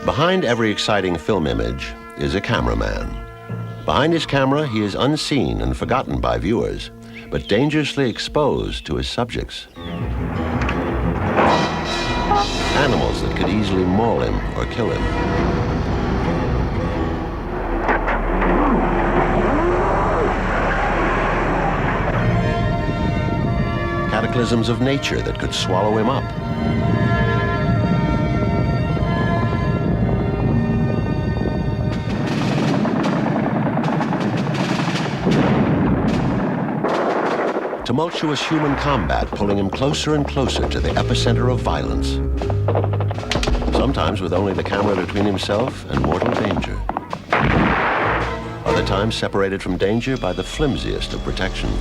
Behind every exciting film image is a cameraman. Behind his camera, he is unseen and forgotten by viewers, but dangerously exposed to his subjects. Animals that could easily maul him or kill him. Cataclysms of nature that could swallow him up. Tumultuous human combat pulling him closer and closer to the epicenter of violence. Sometimes with only the camera between himself and mortal danger. Other times separated from danger by the flimsiest of protections.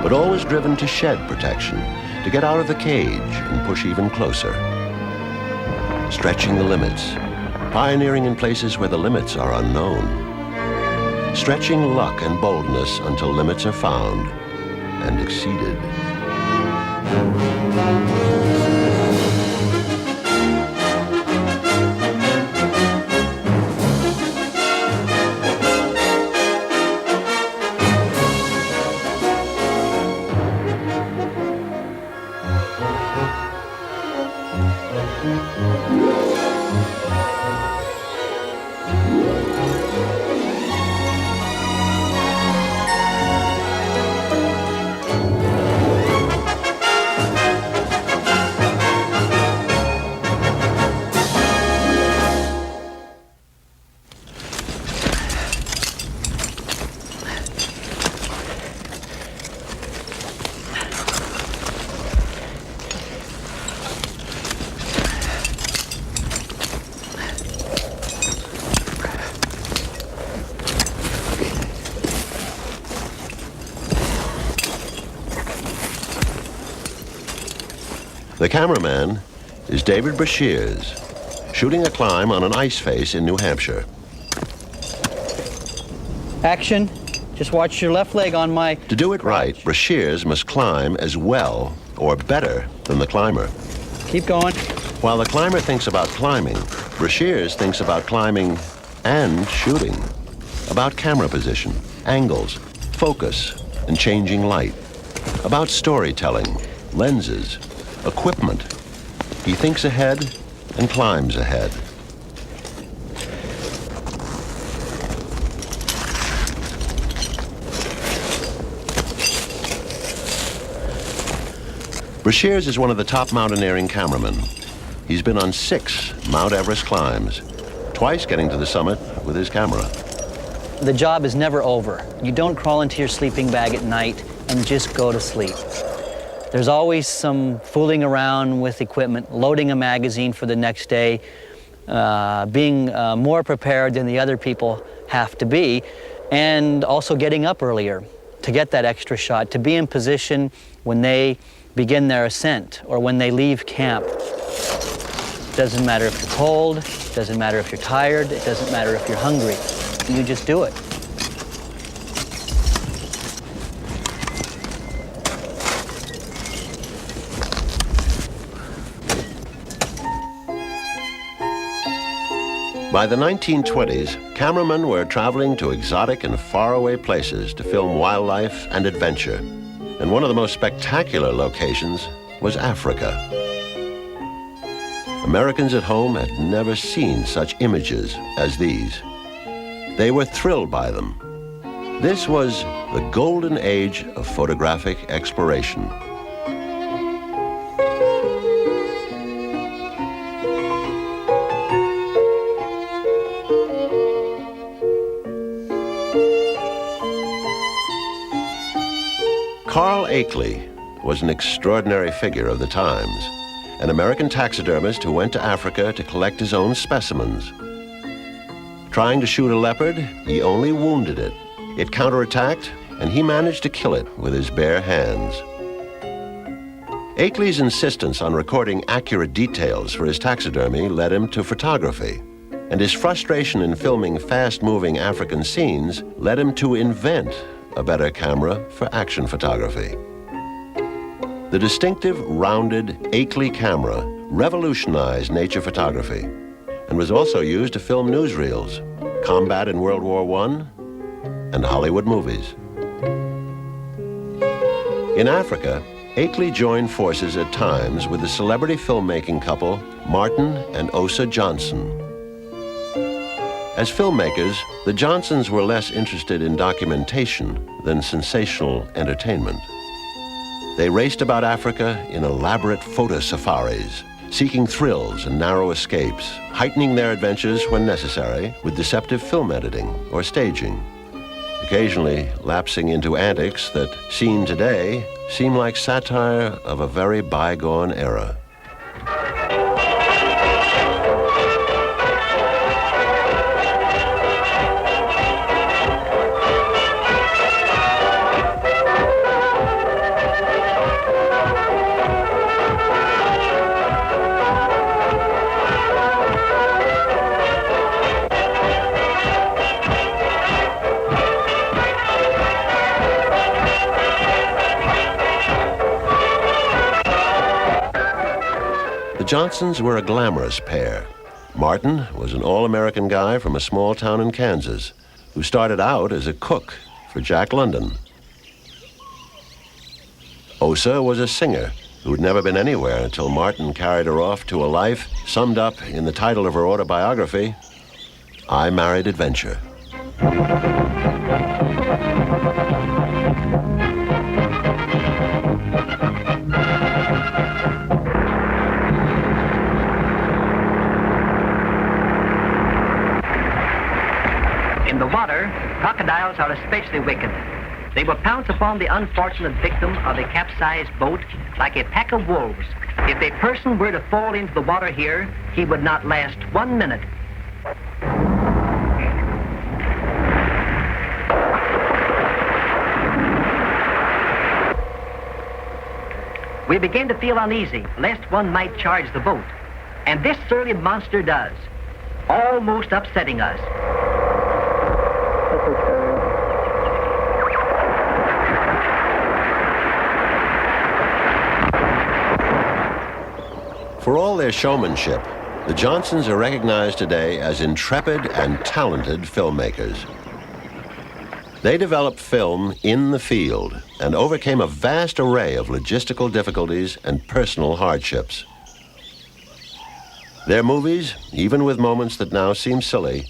But always driven to shed protection, to get out of the cage and push even closer. Stretching the limits, pioneering in places where the limits are unknown. Stretching luck and boldness until limits are found and exceeded. The cameraman is David Brashears, shooting a climb on an ice face in New Hampshire. Action. Just watch your left leg on my... To do it right, Brashears must climb as well or better than the climber. Keep going. While the climber thinks about climbing, Brashears thinks about climbing and shooting. About camera position, angles, focus, and changing light. About storytelling, lenses, equipment. He thinks ahead and climbs ahead. Brashears is one of the top mountaineering cameramen. He's been on 6 Mount Everest climbs, twice getting to the summit with his camera. The job is never over. You don't crawl into your sleeping bag at night and just go to sleep. There's always some fooling around with equipment, loading a magazine for the next day, being more prepared than the other people have to be, and also getting up earlier to get that extra shot, to be in position when they begin their ascent or when they leave camp. Doesn't matter if you're cold, doesn't matter if you're tired, it doesn't matter if you're hungry. You just do it. By the 1920s, cameramen were traveling to exotic and faraway places to film wildlife and adventure. And one of the most spectacular locations was Africa. Americans at home had never seen such images as these. They were thrilled by them. This was the golden age of photographic exploration. Carl Akeley was an extraordinary figure of the times, an American taxidermist who went to Africa to collect his own specimens. Trying to shoot a leopard, he only wounded it. It counterattacked, and he managed to kill it with his bare hands. Akeley's insistence on recording accurate details for his taxidermy led him to photography, and his frustration in filming fast-moving African scenes led him to invent a better camera for action photography. The distinctive, rounded Akeley camera revolutionized nature photography and was also used to film newsreels, combat in World War I, and Hollywood movies. In Africa, Akeley joined forces at times with the celebrity filmmaking couple Martin and Osa Johnson. As filmmakers, the Johnsons were less interested in documentation than sensational entertainment. They raced about Africa in elaborate photo safaris, seeking thrills and narrow escapes, heightening their adventures when necessary with deceptive film editing or staging, occasionally lapsing into antics that, seen today, seem like satire of a very bygone era. The Johnsons were a glamorous pair. Martin was an all-American guy from a small town in Kansas who started out as a cook for Jack London. Osa was a singer who'd never been anywhere until Martin carried her off to a life summed up in the title of her autobiography, I Married Adventure. In the water, crocodiles are especially wicked. They will pounce upon the unfortunate victim of a capsized boat like a pack of wolves. If a person were to fall into the water here, he would not last 1 minute. We begin to feel uneasy, lest one might charge the boat. And this surly monster does, almost upsetting us. For all their showmanship, the Johnsons are recognized today as intrepid and talented filmmakers. They developed film in the field and overcame a vast array of logistical difficulties and personal hardships. Their movies, even with moments that now seem silly,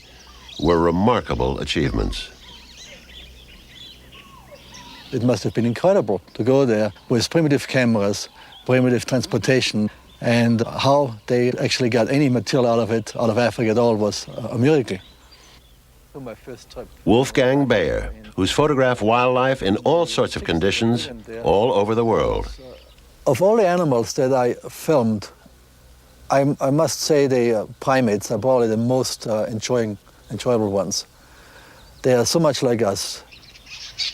were remarkable achievements. It must have been incredible to go there with primitive cameras, primitive transportation, and how they actually got any material out of it, out of Africa at all, was a miracle. My first trip. Wolfgang Bayer, who's photographed wildlife in all sorts of conditions all over the world. Of all the animals that I filmed, I must say the primates are probably the most enjoyable ones. They are so much like us.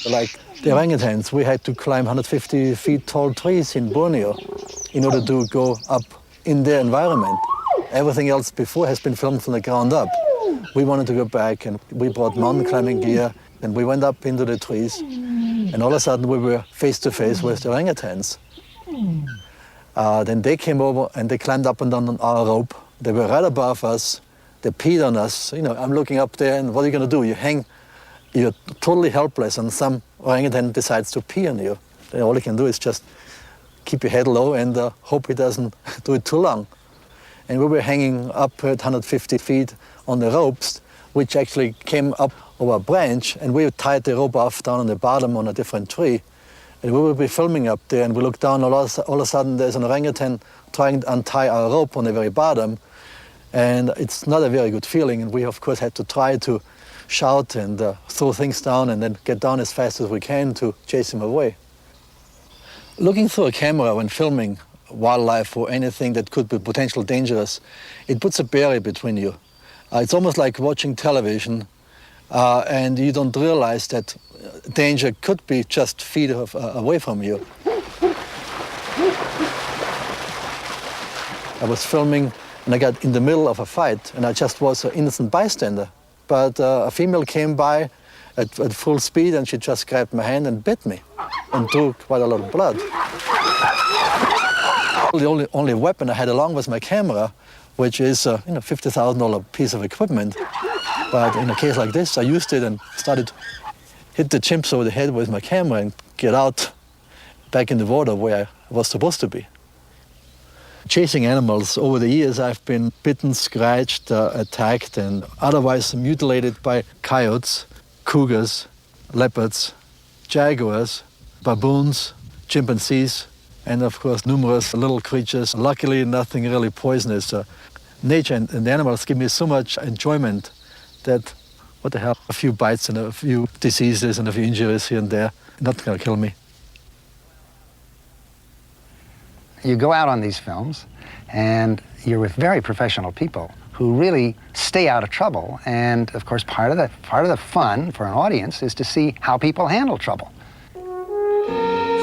Like the orangutans, we had to climb 150 feet tall trees in Borneo in order to go up in their environment. Everything else before has been filmed from the ground up. We wanted to go back, and we brought mountain climbing gear, and we went up into the trees, and all of a sudden we were face to face with the orangutans. Then they came over and they climbed up and down on our rope. They were right above us. They peed on us. You know, I'm looking up there, and what are you going to do? You hang. You're totally helpless, and some orangutan decides to pee on you. Then all you can do is just keep your head low and hope he doesn't do it too long. And we were hanging up at 150 feet on the ropes, which actually came up over a branch, and we tied the rope off down on the bottom on a different tree. And we will be filming up there, and we look down, all of a sudden there's an orangutan trying to untie our rope on the very bottom. And it's not a very good feeling, and we of course had to try to shout and throw things down and then get down as fast as we can to chase him away. Looking through a camera when filming wildlife or anything that could be potentially dangerous, it puts a barrier between you. It's almost like watching television and you don't realize that danger could be just feet away from you. I was filming and I got in the middle of a fight, and I just was an innocent bystander. But a female came by at full speed, and she just grabbed my hand and bit me and drew quite a lot of blood. The only weapon I had along was my camera, which is a $50,000 piece of equipment. But in a case like this, I used it and started to hit the chimps over the head with my camera and get out back in the water where I was supposed to be. Chasing animals, over the years I've been bitten, scratched, attacked, and otherwise mutilated by coyotes, cougars, leopards, jaguars, baboons, chimpanzees, and of course numerous little creatures. Luckily nothing really poisonous. Nature and the animals give me so much enjoyment that, what the hell, a few bites and a few diseases and a few injuries here and there, not gonna kill me. You go out on these films and you're with very professional people who really stay out of trouble. And of course, part of the fun for an audience is to see how people handle trouble.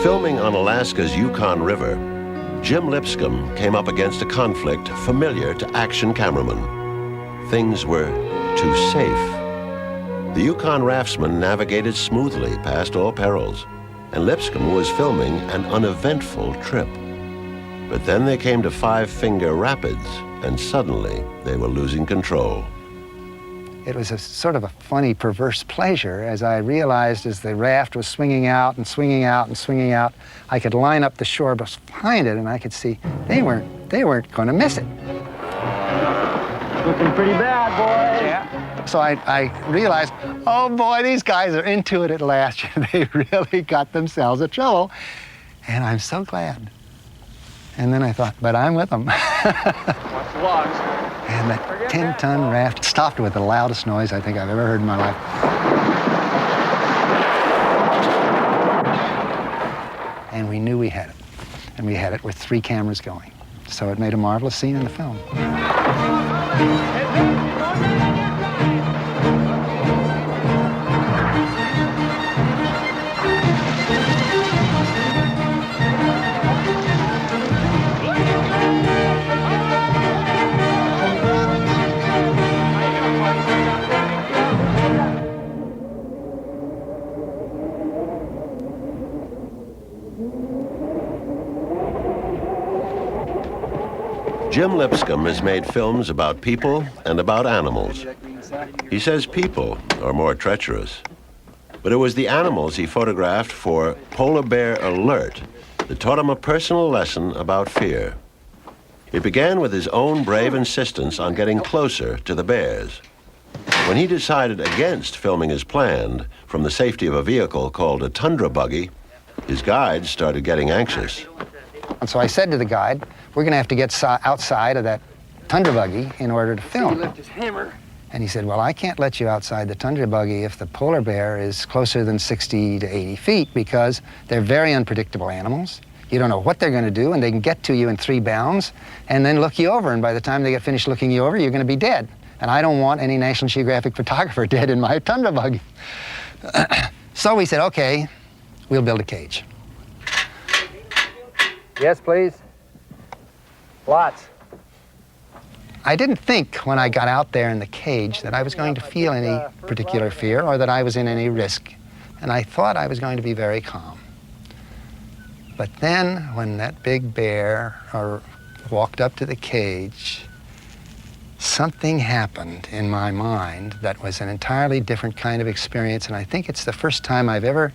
Filming on Alaska's Yukon River, Jim Lipscomb came up against a conflict familiar to action cameramen. Things were too safe. The Yukon raftsmen navigated smoothly past all perils, and Lipscomb was filming an uneventful trip. But then they came to Five Finger Rapids, and suddenly they were losing control. It was a sort of a funny, perverse pleasure as I realized as the raft was swinging out and swinging out and swinging out, I could line up the shore behind it and I could see they weren't going to miss it. Looking pretty bad, boys. Yeah. So I realized, oh boy, these guys are into it at last. They really got themselves in trouble, and I'm so glad. And then I thought, but I'm with them. Watch the logs. And that 10-ton raft stopped with the loudest noise I think I've ever heard in my life. And we knew we had it. And we had it with 3 cameras going. So it made a marvelous scene in the film. Jim Lipscomb has made films about people and about animals. He says people are more treacherous. But it was the animals he photographed for Polar Bear Alert that taught him a personal lesson about fear. It began with his own brave insistence on getting closer to the bears. When he decided against filming as planned from the safety of a vehicle called a tundra buggy, his guides started getting anxious. And so I said to the guide, we're going to have to get outside of that tundra buggy in order to film. He left his hammer. And he said, well, I can't let you outside the tundra buggy if the polar bear is closer than 60 to 80 feet because they're very unpredictable animals. You don't know what they're going to do, and they can get to you in 3 bounds and then look you over. And by the time they get finished looking you over, you're going to be dead. And I don't want any National Geographic photographer dead in my tundra buggy. So we said, okay, we'll build a cage. Yes, please. Lots. I didn't think when I got out there in the cage that I was going to feel any particular fear or that I was in any risk. And I thought I was going to be very calm. But then when that big bear walked up to the cage, something happened in my mind that was an entirely different kind of experience. And I think it's the first time I've ever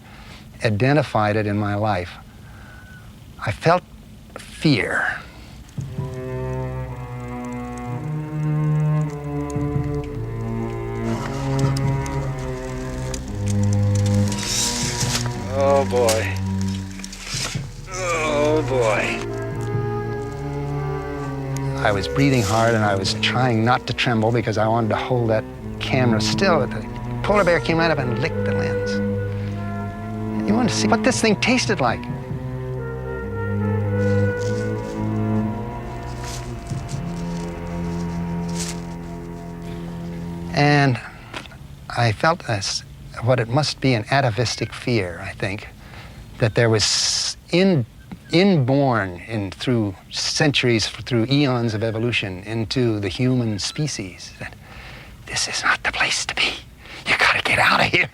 identified it in my life. I felt fear. Oh boy. Oh boy. I was breathing hard and I was trying not to tremble because I wanted to hold that camera still. The polar bear came right up and licked the lens. You wanted to see what this thing tasted like. And I felt what it must be an atavistic fear, I think, that there was inborn through centuries, through eons of evolution into the human species, that this is not the place to be. You gotta get out of here.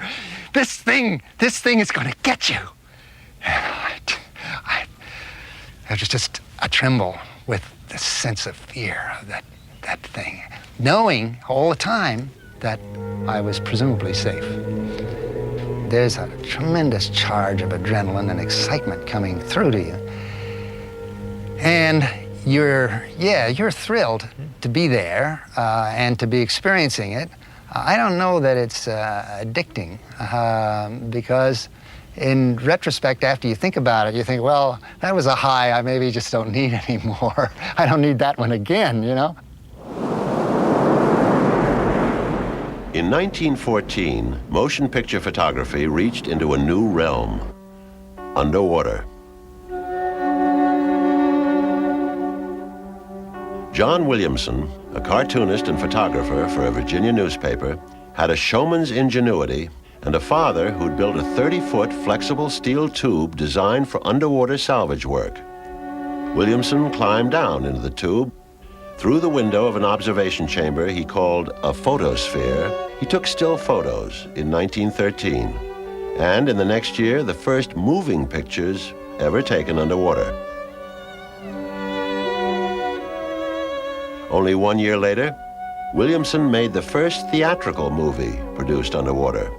This thing is gonna get you. I was just a tremble with the sense of fear of that thing, knowing all the time that I was presumably safe. There's a tremendous charge of adrenaline and excitement coming through to you. And you're thrilled to be there and to be experiencing it. I don't know that it's addicting because in retrospect, after you think about it, you think, well, that was a high I maybe just don't need anymore. I don't need that one again, you know? In 1914, motion picture photography reached into a new realm, underwater. John Williamson, a cartoonist and photographer for a Virginia newspaper, had a showman's ingenuity and a father who'd built a 30-foot flexible steel tube designed for underwater salvage work. Williamson climbed down into the tube. Through the window of an observation chamber he called a photosphere, he took still photos in 1913. And in the next year, the first moving pictures ever taken underwater. Only 1 year later, Williamson made the first theatrical movie produced underwater.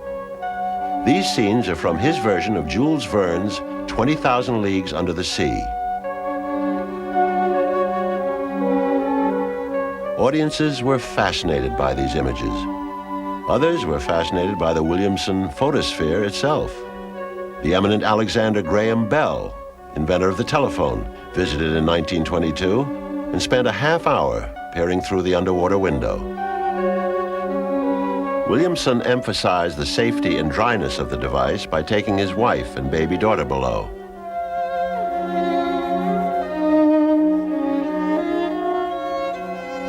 These scenes are from his version of Jules Verne's 20,000 Leagues Under the Sea. Audiences were fascinated by these images. Others were fascinated by the Williamson photosphere itself. The eminent Alexander Graham Bell, inventor of the telephone, visited in 1922 and spent a half hour peering through the underwater window. Williamson emphasized the safety and dryness of the device by taking his wife and baby daughter below.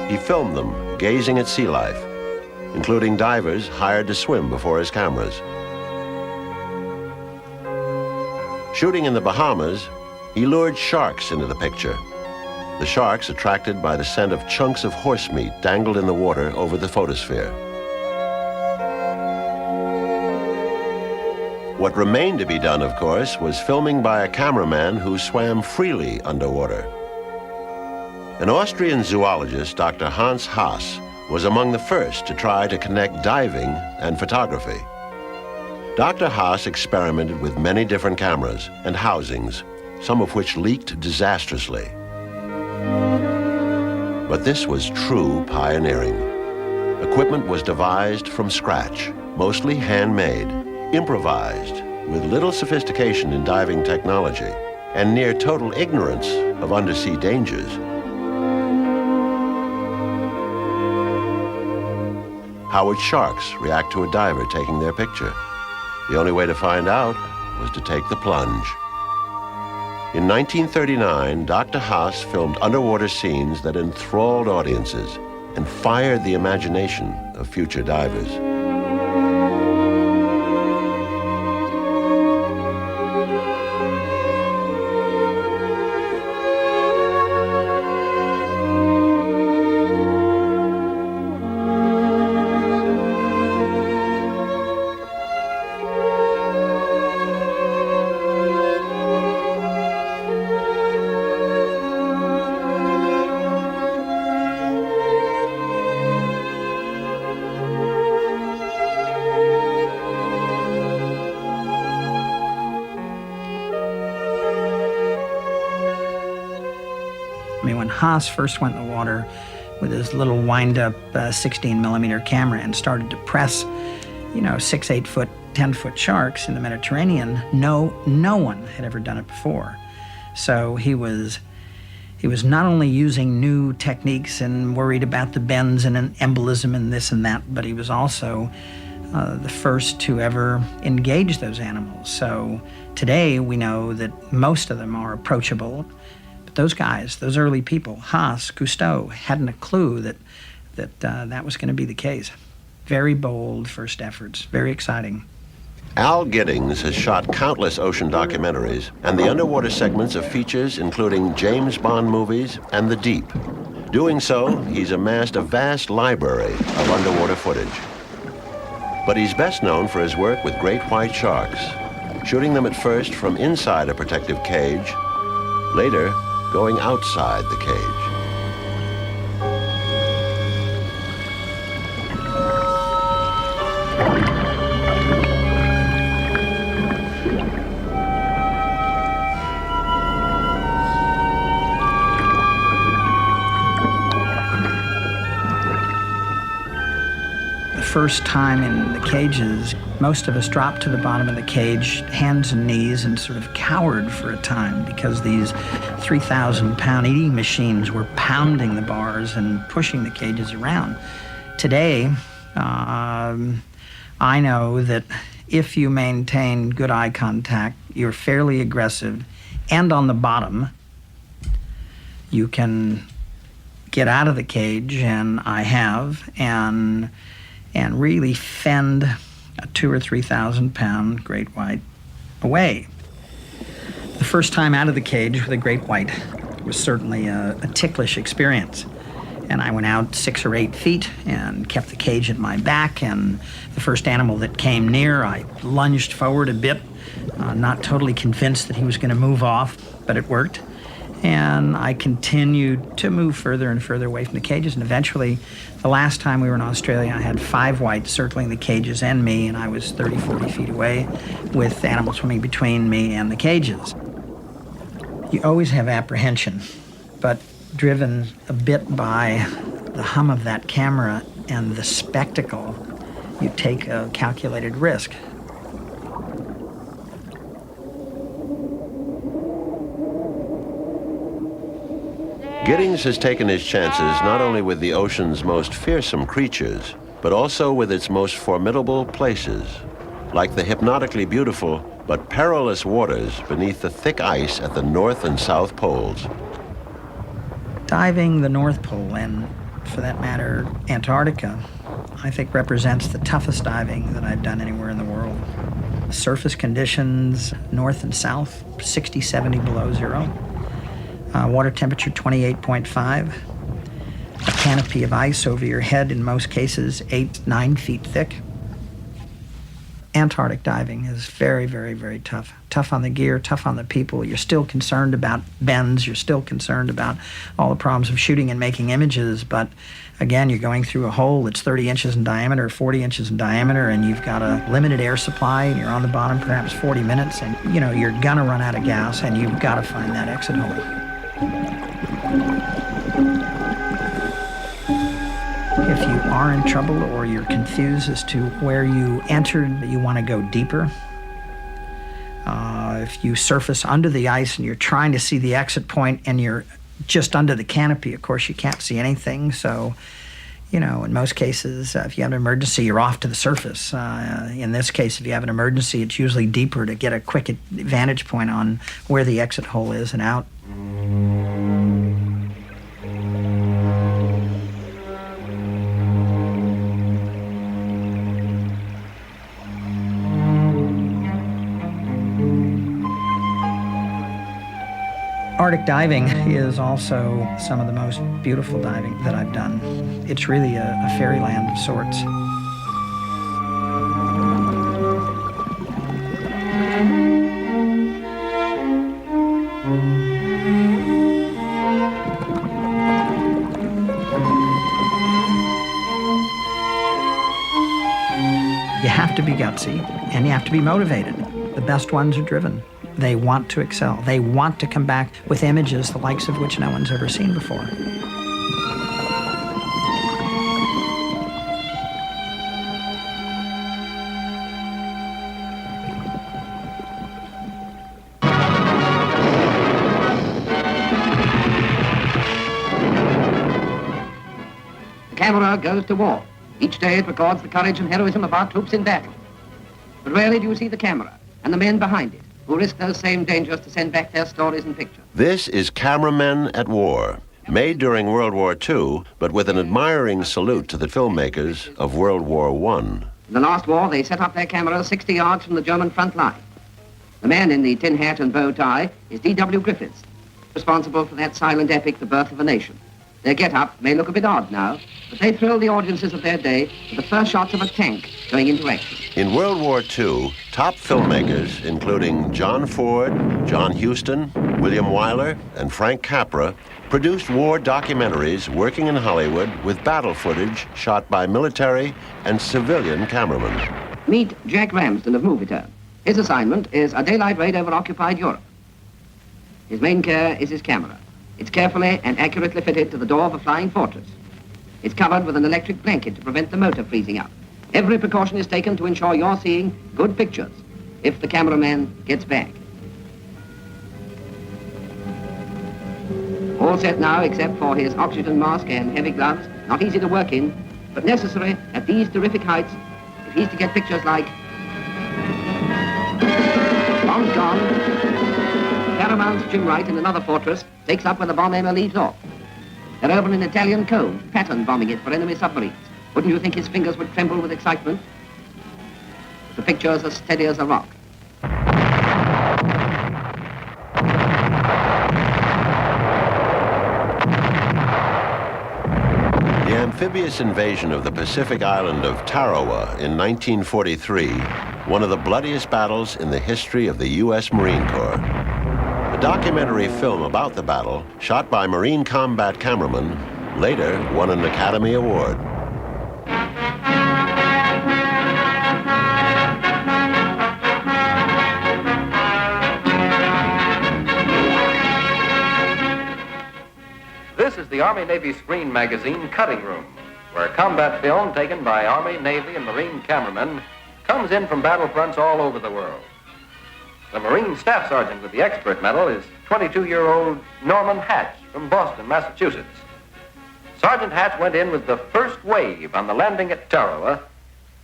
He filmed them gazing at sea life, including divers hired to swim before his cameras. Shooting in the Bahamas, he lured sharks into the picture. The sharks, attracted by the scent of chunks of horse meat dangled in the water over the photosphere. What remained to be done, of course, was filming by a cameraman who swam freely underwater. An Austrian zoologist, Dr. Hans Haas, was among the first to try to connect diving and photography. Dr. Haas experimented with many different cameras and housings, some of which leaked disastrously. But this was true pioneering. Equipment was devised from scratch, mostly handmade, improvised, with little sophistication in diving technology, and near total ignorance of undersea dangers. How would sharks react to a diver taking their picture? The only way to find out was to take the plunge. In 1939, Dr. Haas filmed underwater scenes that enthralled audiences and fired the imagination of future divers. Haas first went in the water with his little wind-up 16mm camera and started to press, 6, 8 foot, 10-foot sharks in the Mediterranean. No one had ever done it before. So he was not only using new techniques and worried about the bends and an embolism and this and that, but he was also the first to ever engage those animals. So today we know that most of them are approachable. Those guys, those early people, Haas, Cousteau, hadn't a clue that was going to be the case. Very bold first efforts, very exciting. Al Giddings has shot countless ocean documentaries and the underwater segments of features including James Bond movies and The Deep. Doing so, he's amassed a vast library of underwater footage. But he's best known for his work with great white sharks, shooting them at first from inside a protective cage, later going outside the cage. First time in the cages, most of us dropped to the bottom of the cage, hands and knees, and sort of cowered for a time because these 3,000-pound eating machines were pounding the bars and pushing the cages around. Today, I know that if you maintain good eye contact, you're fairly aggressive, and on the bottom, you can get out of the cage, and I have, and really fend a 2,000 or 3,000-pound great white away. The first time out of the cage with a great white was certainly a ticklish experience. And I went out 6 or 8 feet and kept the cage at my back, and the first animal that came near, I lunged forward a bit, not totally convinced that he was going to move off, but it worked. And I continued to move further and further away from the cages, and eventually, the last time we were in Australia, I had 5 whites circling the cages and me, and I was 30, 40 feet away with animals swimming between me and the cages. You always have apprehension, but driven a bit by the hum of that camera and the spectacle, you take a calculated risk. Giddings has taken his chances not only with the ocean's most fearsome creatures, but also with its most formidable places, like the hypnotically beautiful but perilous waters beneath the thick ice at the North and South Poles. Diving the North Pole, and for that matter, Antarctica, I think represents the toughest diving that I've done anywhere in the world. Surface conditions, north and south, 60, 70 below zero. Water temperature 28.5. A canopy of ice over your head, in most cases 8, 9 feet thick. Antarctic diving is very, very, very tough. Tough on the gear, tough on the people. You're still concerned about bends. You're still concerned about all the problems of shooting and making images. But again, you're going through a hole that's 30 inches in diameter, 40 inches in diameter, and you've got a limited air supply, and you're on the bottom perhaps 40 minutes, and you know, you're gonna run out of gas, and you've got to find that exit hole. If you are in trouble or you're confused as to where you entered, you want to go deeper. If you surface under the ice and you're trying to see the exit point and you're just under the canopy, of course you can't see anything. So, you know, in most cases, if you have an emergency, you're off to the surface. In this case, if you have an emergency, it's usually deeper to get a quick vantage point on where the exit hole is and out. Arctic diving is also some of the most beautiful diving that I've done. It's really a fairyland of sorts. You have to be gutsy, and you have to be motivated. The best ones are driven. They want to excel. They want to come back with images the likes of which no one's ever seen before. The camera goes to war. Each day it records the courage and heroism of our troops in battle. But rarely do you see the camera and the men behind it, who risk those same dangers to send back their stories and pictures. This is Cameramen at War, made during World War II, but with an admiring salute to the filmmakers of World War I. In the last war, they set up their cameras 60 yards from the German front line. The man in the tin hat and bow tie is D.W. Griffiths, responsible for that silent epic, The Birth of a Nation. Their get-up may look a bit odd now, but they thrilled the audiences of their day with the first shots of a tank going into action. In World War II, top filmmakers, including John Ford, John Huston, William Wyler, and Frank Capra, produced war documentaries working in Hollywood with battle footage shot by military and civilian cameramen. Meet Jack Ramsden of Movieturn. His assignment is a daylight raid over occupied Europe. His main care is his camera. It's carefully and accurately fitted to the door of a flying fortress. It's covered with an electric blanket to prevent the motor freezing up. Every precaution is taken to ensure you're seeing good pictures if the cameraman gets back. All set now except for his oxygen mask and heavy gloves, not easy to work in, but necessary at these terrific heights if he's to get pictures like bombs gone, Paramount's Jim Wright in another fortress takes up where the bomb aimer leaves off. They're over an Italian cove, pattern bombing it for enemy submarines. Wouldn't you think his fingers would tremble with excitement? The picture's as steady as a rock. The amphibious invasion of the Pacific island of Tarawa in 1943, one of the bloodiest battles in the history of the U.S. Marine Corps. A documentary film about the battle, shot by Marine combat cameramen, later won an Academy Award. This is the Army-Navy Screen Magazine Cutting Room, where combat film taken by Army, Navy, and Marine cameramen comes in from battlefronts all over the world. The Marine Staff Sergeant with the Expert Medal is 22-year-old Norman Hatch from Boston, Massachusetts. Sergeant Hatch went in with the first wave on the landing at Tarawa,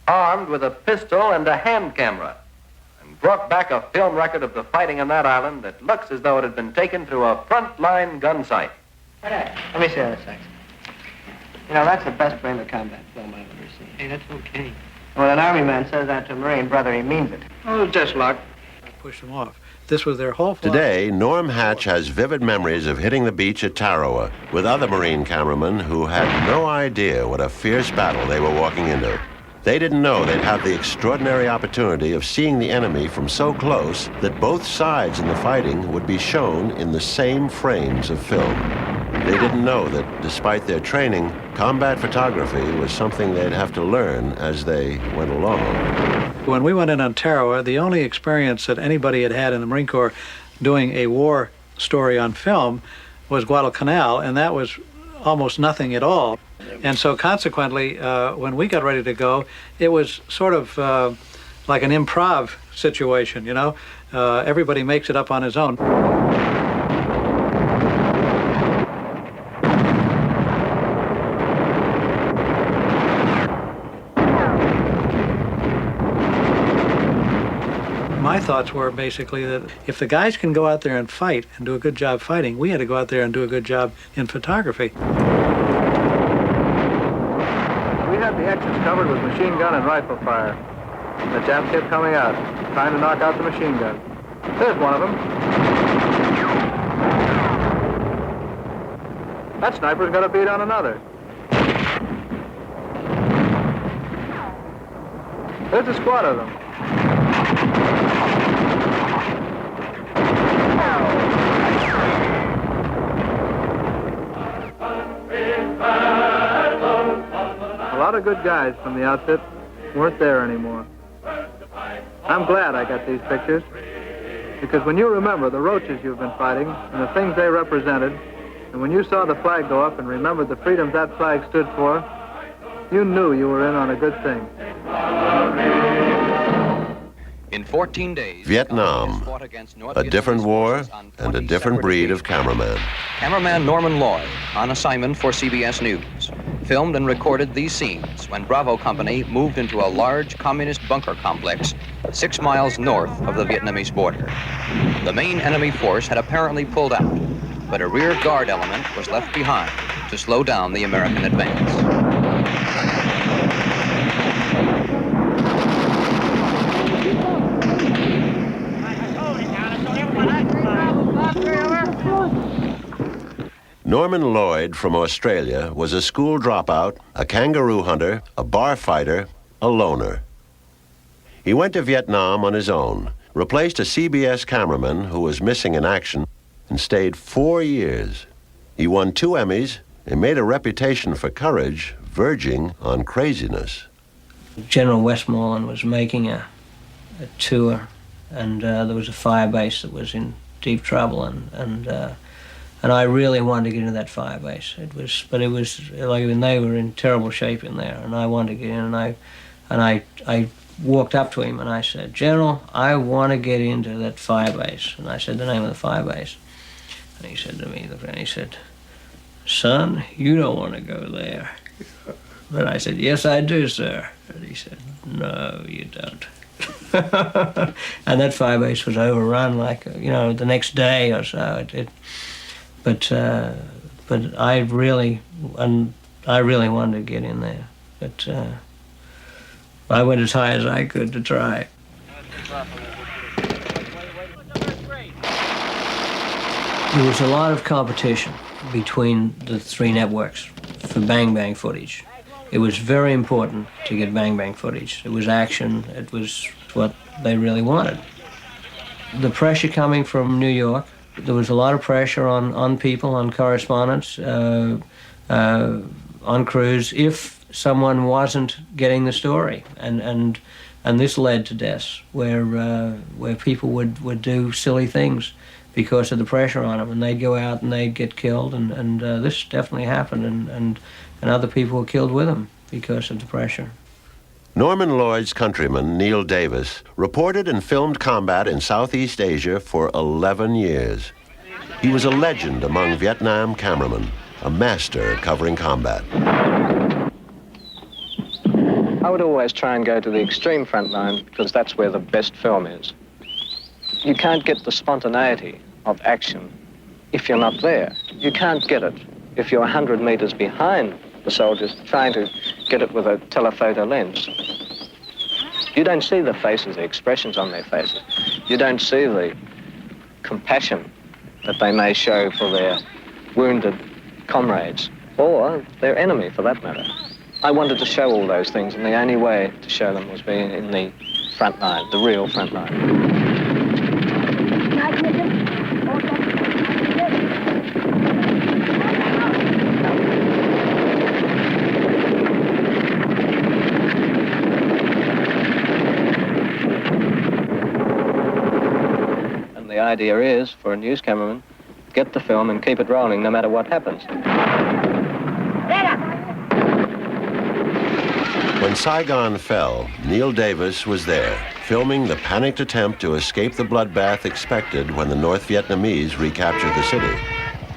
armed with a pistol and a hand camera, and brought back a film record of the fighting on that island that looks as though it had been taken through a front-line gun sight. Let me see that a second. You know, that's the best brand of combat film I've ever seen. Hey, that's okay. When an Army man says that to a Marine brother, he means it. Oh, just luck. Push them off. This was their whole philosophy. Today, Norm Hatch has vivid memories of hitting the beach at Tarawa with other Marine cameramen who had no idea what a fierce battle they were walking into. They didn't know they'd have the extraordinary opportunity of seeing the enemy from so close that both sides in the fighting would be shown in the same frames of film. They didn't know that, despite their training, combat photography was something they'd have to learn as they went along. When we went in on Tarawa, the only experience that anybody had had in the Marine Corps doing a war story on film was Guadalcanal, and that was almost nothing at all. And so consequently, when we got ready to go, it was sort of like an improv situation, you know? Everybody makes it up on his own. My thoughts were basically that if the guys can go out there and fight and do a good job fighting, we had to go out there and do a good job in photography. We had the X's covered with machine gun and rifle fire. The Japs kept coming out, trying to knock out the machine gun. There's one of them. That sniper's got a bead on another. There's a squad of them. A lot of good guys from the outfit weren't there anymore. I'm glad I got these pictures, because when you remember the roaches you've been fighting and the things they represented, and when you saw the flag go up and remembered the freedoms that flag stood for, you knew you were in on a good thing. In 14 days, Vietnam, a different war and a different breed of cameraman. Cameraman Norman Lloyd, on assignment for CBS News, filmed and recorded these scenes when Bravo Company moved into a large communist bunker complex 6 miles north of the Vietnamese border. The main enemy force had apparently pulled out, but a rear guard element was left behind to slow down the American advance. Norman Lloyd from Australia was a school dropout, a kangaroo hunter, a bar fighter, a loner. He went to Vietnam on his own, replaced a CBS cameraman who was missing in action, and stayed 4 years. He won 2 Emmys and made a reputation for courage verging on craziness. General Westmoreland was making a tour, and there was a fire base that was in deep trouble, and I really wanted to get into that fire base. It was like, I mean, they were in terrible shape in there, and I wanted to get in, and I walked up to him and I said, "General, I want to get into that fire base." And I said the name of the fire base. And he said to me, and he said, "Son, you don't want to go there." But I said, "Yes, I do, sir." And he said, "No, you don't." And that fire base was overrun, like, you know, the next day or so. But I really wanted to get in there. But I went as high as I could to try. There was a lot of competition between the 3 networks for bang-bang footage. It was very important to get bang-bang footage. It was action. It was what they really wanted. The pressure coming from New York, there was a lot of pressure on people, on correspondents, on crews, if someone wasn't getting the story. And this led to deaths where people would do silly things because of the pressure on them, and they'd go out and they'd get killed, and this definitely happened, and other people were killed with them because of the pressure. Norman Lloyd's countryman, Neil Davis, reported and filmed combat in Southeast Asia for 11 years. He was a legend among Vietnam cameramen, a master at covering combat. I would always try and go to the extreme front line because that's where the best film is. You can't get the spontaneity of action if you're not there. You can't get it if you're 100 meters behind the soldiers trying to get it with a telephoto lens. You don't see the faces, the expressions on their faces. You don't see the compassion that they may show for their wounded comrades, or their enemy for that matter. I wanted to show all those things, and the only way to show them was being in the front line, the real front line. And the idea is, for a news cameraman, get the film and keep it rolling no matter what happens. When Saigon fell, Neil Davis was there, filming the panicked attempt to escape the bloodbath expected when the North Vietnamese recaptured the city.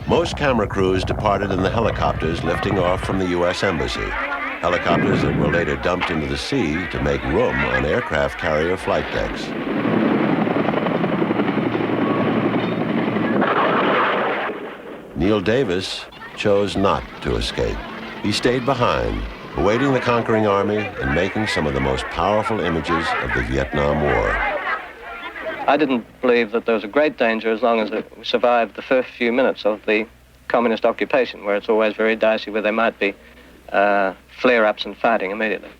Most camera crews departed in the helicopters lifting off from the U.S. Embassy, helicopters that were later dumped into the sea to make room on aircraft carrier flight decks. Neil Davis chose not to escape. He stayed behind, awaiting the conquering army and making some of the most powerful images of the Vietnam War. I didn't believe that there was a great danger as long as it survived the first few minutes of the communist occupation, where it's always very dicey, where there might be flare-ups and fighting immediately.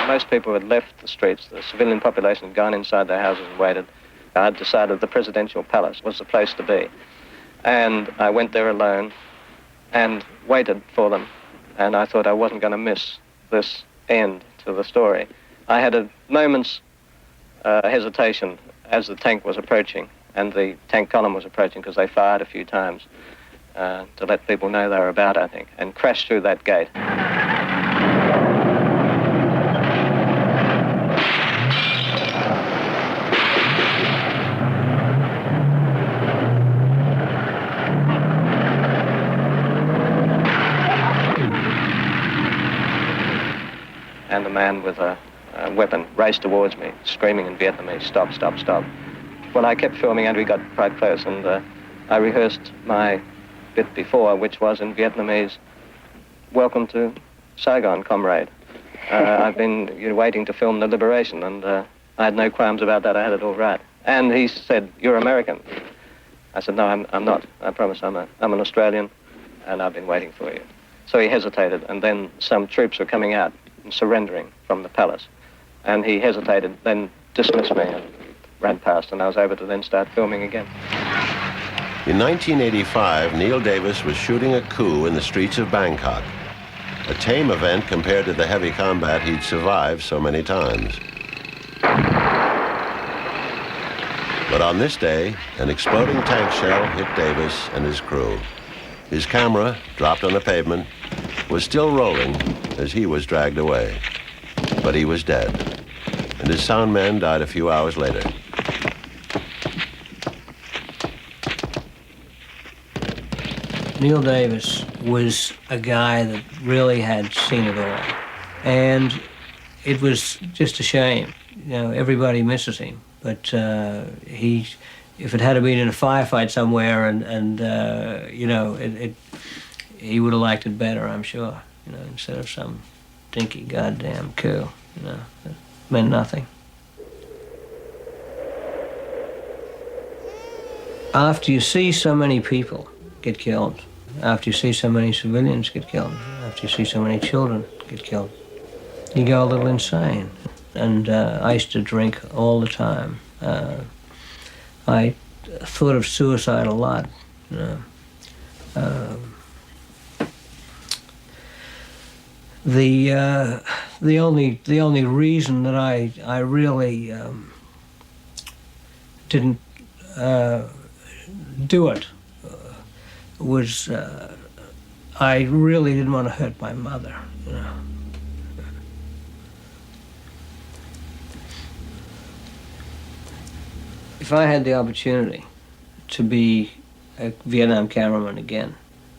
Most people had left the streets. The civilian population had gone inside their houses and waited. I had decided the presidential palace was the place to be. And I went there alone and waited for them. And I thought I wasn't going to miss this end to the story. I had a moment's hesitation as the tank was approaching and the tank column was approaching, because they fired a few times to let people know they were about, I think, and crashed through that gate. And a man with a weapon raced towards me, screaming in Vietnamese, "Stop, stop, stop." Well, I kept filming and we got quite close, and I rehearsed my bit before, which was in Vietnamese, "Welcome to Saigon, comrade." I've been waiting to film the liberation, and I had no qualms about that. I had it all right. And he said, "You're American." I said, no, I'm not. I promise I'm an Australian, and I've been waiting for you. So he hesitated, and then some troops were coming out and surrendering from the palace. And he hesitated, then dismissed me and ran past, and I was able to then start filming again. In 1985, Neil Davis was shooting a coup in the streets of Bangkok, a tame event compared to the heavy combat he'd survived so many times. But on this day, an exploding tank shell hit Davis and his crew. His camera, dropped on the pavement, was still rolling as he was dragged away. But he was dead, and his sound man died a few hours later. Neil Davis was a guy that really had seen it all. And it was just a shame. You know, everybody misses him. But if it had been in a firefight somewhere and you know, he would have liked it better, I'm sure. You know, instead of some dinky goddamn coup, you know, it meant nothing. After you see so many people get killed, after you see so many civilians get killed, after you see so many children get killed, you go a little insane. And I used to drink all the time. I thought of suicide a lot. You know. The only reason that I really didn't do it was I really didn't want to hurt my mother. You know. If I had the opportunity to be a Vietnam cameraman again,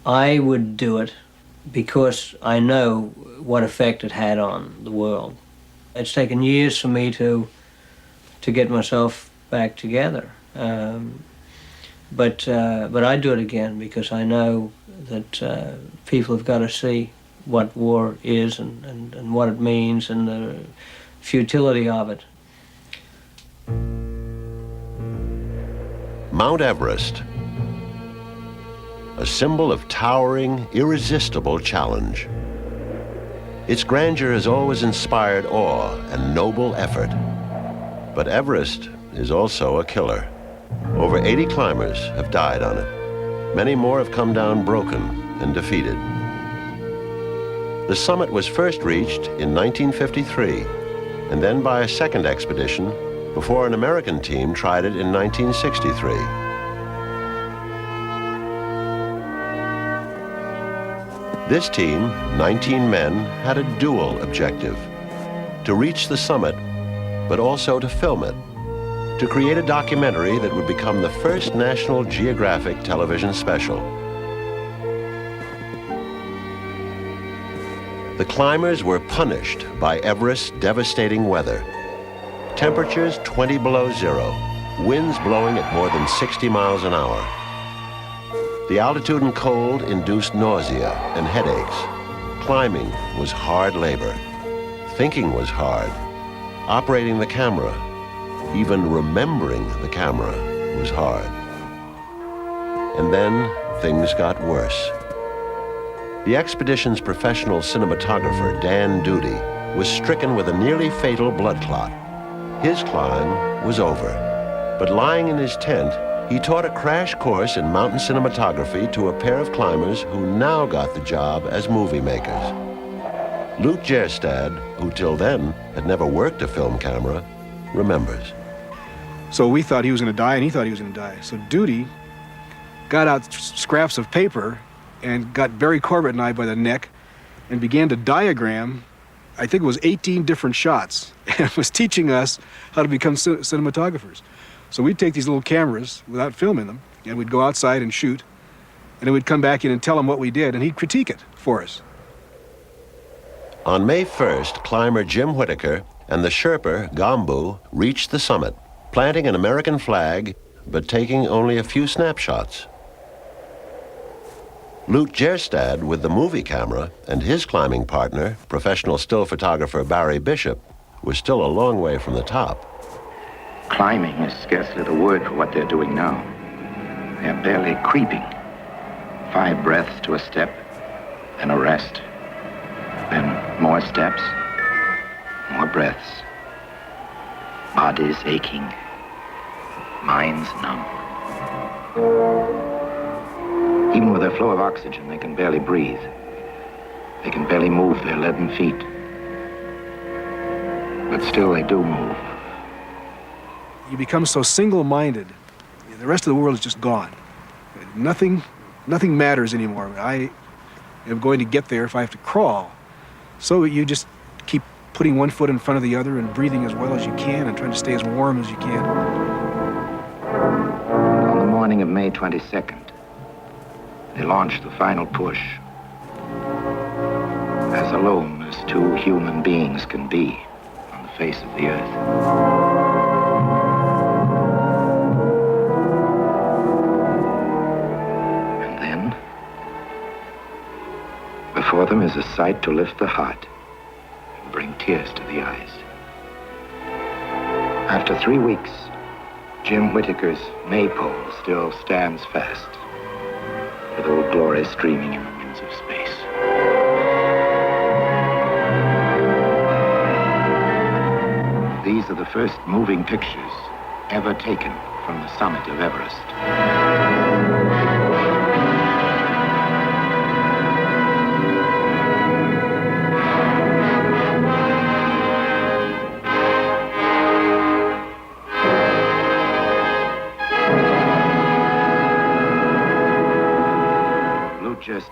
I would do it because I know what effect it had on the world. It's taken years for me to get myself back together. But I'd do it again because I know that people have got to see what war is and what it means and the futility of it. Mount Everest, a symbol of towering, irresistible challenge. Its grandeur has always inspired awe and noble effort. But Everest is also a killer. Over 80 climbers have died on it. Many more have come down broken and defeated. The summit was first reached in 1953, and then by a second expedition before an American team tried it in 1963. This team, 19 men, had a dual objective: to reach the summit, but also to film it, to create a documentary that would become the first National Geographic television special. The climbers were punished by Everest's devastating weather. Temperatures 20 below zero, winds blowing at more than 60 miles an hour. The altitude and cold induced nausea and headaches. Climbing was hard labor. Thinking was hard. Operating the camera, even remembering the camera, was hard. And then things got worse. The expedition's professional cinematographer, Dan Duty, was stricken with a nearly fatal blood clot. His climb was over, but lying in his tent, he taught a crash course in mountain cinematography to a pair of climbers who now got the job as movie makers. Lute Gjerstad, who till then had never worked a film camera, remembers. So we thought he was going to die, and he thought he was going to die. So Duty got out scraps of paper and got Barry Corbett and I by the neck and began to diagram, I think it was 18 different shots, and was teaching us how to become cinematographers. So we'd take these little cameras without filming them, and we'd go outside and shoot, and then we'd come back in and tell him what we did, and he'd critique it for us. On May 1st, climber Jim Whitaker and the Sherpa, Gambu, reached the summit, planting an American flag, but taking only a few snapshots. Lute Gjerstad, with the movie camera, and his climbing partner, professional still photographer Barry Bishop, was still a long way from the top. Climbing is scarcely the word for what they're doing now. They're barely creeping. 5 breaths to a step, then a rest. Then more steps, more breaths. Bodies aching, minds numb. Even with their flow of oxygen, they can barely breathe. They can barely move their leaden feet. But still they do move. You become so single-minded, the rest of the world is just gone. Nothing matters anymore. I am going to get there if I have to crawl. So you just keep putting one foot in front of the other and breathing as well as you can and trying to stay as warm as you can. On the morning of May 22nd, they launched the final push. As alone as 2 human beings can be on the face of the earth. Before them is a sight to lift the heart and bring tears to the eyes. After 3 weeks, Jim Whittaker's maypole still stands fast, with Old Glory streaming in the winds of space. These are the first moving pictures ever taken from the summit of Everest.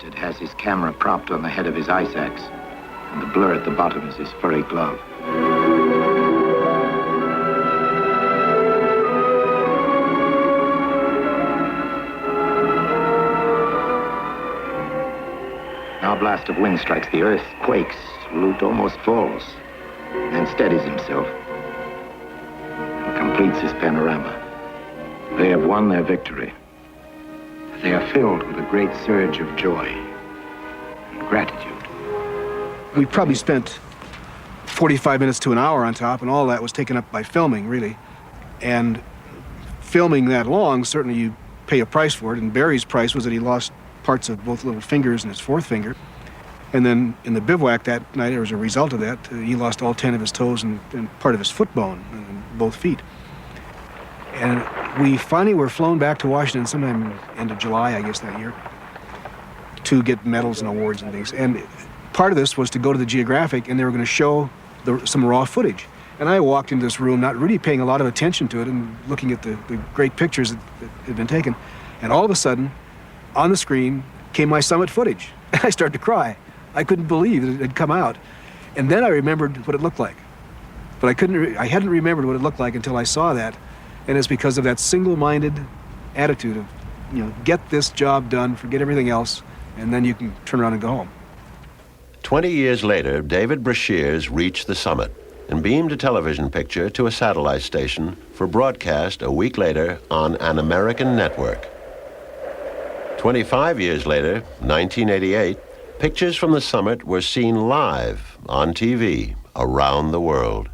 It has his camera propped on the head of his ice axe, and the blur at the bottom is his furry glove. Now a blast of wind strikes the earth, quakes, Lute almost falls, then steadies himself and completes his panorama. They have won their victory. They are filled with a great surge of joy and gratitude. We probably spent 45 minutes to an hour on top, and all that was taken up by filming, really. And filming that long, certainly you pay a price for it, and Barry's price was that he lost parts of both little fingers and his 4th finger. And then in the bivouac that night, as a result of that, he lost all 10 of his toes and part of his foot bone, and both feet. And we finally were flown back to Washington sometime end of July, I guess, that year, to get medals and awards and things. And part of this was to go to the Geographic, and they were going to show some raw footage. And I walked into this room not really paying a lot of attention to it and looking at the great pictures that had been taken. And all of a sudden, on the screen, came my summit footage. And I started to cry. I couldn't believe that it had come out. And then I remembered what it looked like. But I hadn't remembered what it looked like until I saw that. And it's because of that single-minded attitude of, get this job done, forget everything else, and then you can turn around and go home. 20 years later, David Brashears reached the summit and beamed a television picture to a satellite station for broadcast a week later on an American network. 25 years later, 1988, pictures from the summit were seen live on TV around the world.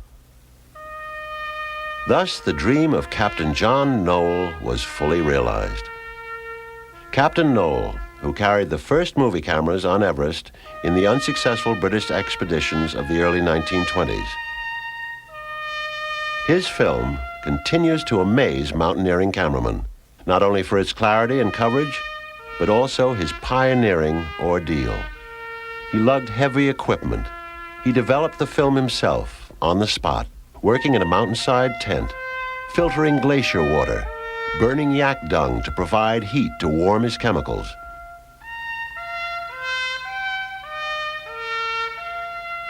Thus, the dream of Captain John Noel was fully realized. Captain Noel, who carried the first movie cameras on Everest in the unsuccessful British expeditions of the early 1920s. His film continues to amaze mountaineering cameramen, not only for its clarity and coverage, but also his pioneering ordeal. He lugged heavy equipment. He developed the film himself on the spot, working in a mountainside tent, filtering glacier water, burning yak dung to provide heat to warm his chemicals.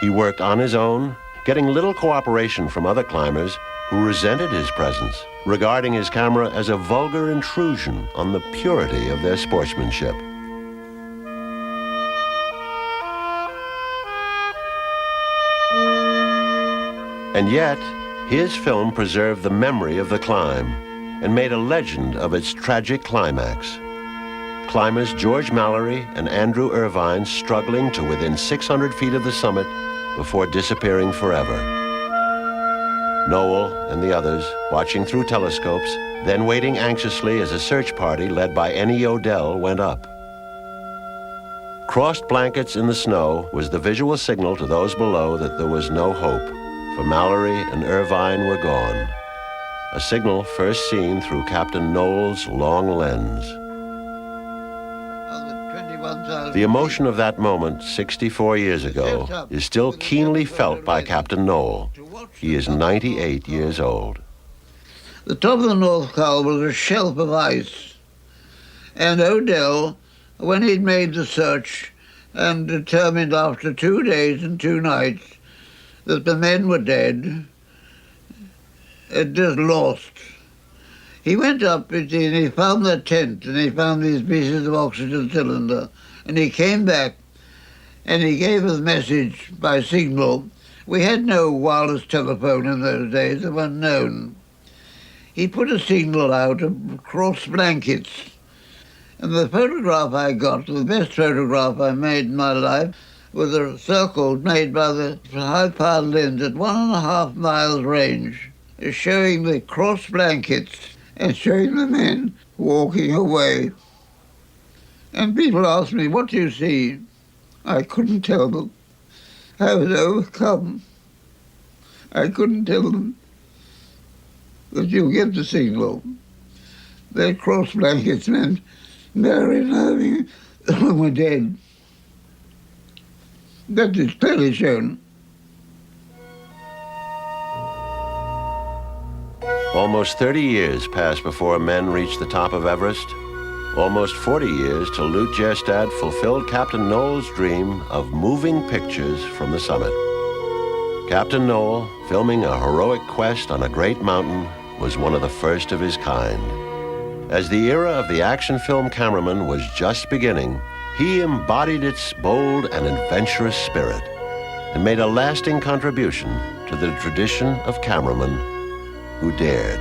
He worked on his own, getting little cooperation from other climbers who resented his presence, regarding his camera as a vulgar intrusion on the purity of their sportsmanship. And yet, his film preserved the memory of the climb and made a legend of its tragic climax. Climbers George Mallory and Andrew Irvine struggling to within 600 feet of the summit before disappearing forever. Noel and the others, watching through telescopes, then waiting anxiously as a search party led by N.E. Odell went up. Crossed blankets in the snow was the visual signal to those below that there was no hope, for Mallory and Irvine were gone. A signal first seen through Captain Knowles' long lens. The emotion of that moment 64 years ago is still keenly felt by Captain Knoll. He is 98 years old. The top of the North Col was a shelf of ice, and Odell, when he'd made the search and determined after 2 days and 2 nights that the men were dead, had just lost. He went up and he found their tent and he found these pieces of oxygen cylinder, and he came back and he gave us a message by signal. We had no wireless telephone in those days, they weren't known. He put a signal out of cross blankets. And the photograph I got, the best photograph I made in my life, was a circle made by the high-power lens at 1.5 miles range, showing the cross blankets and showing the men walking away. And people asked me, what do you see? I couldn't tell them. I was overcome. I couldn't tell them that you get the signal. Their cross blankets meant Mary and Irving were dead. That is clearly shown. Almost 30 years passed before men reached the top of Everest. Almost 40 years till Lute Gjerstad fulfilled Captain Knowles' dream of moving pictures from the summit. Captain Knoll, filming a heroic quest on a great mountain, was one of the first of his kind. As the era of the action film cameraman was just beginning, he embodied its bold and adventurous spirit and made a lasting contribution to the tradition of cameramen who dared.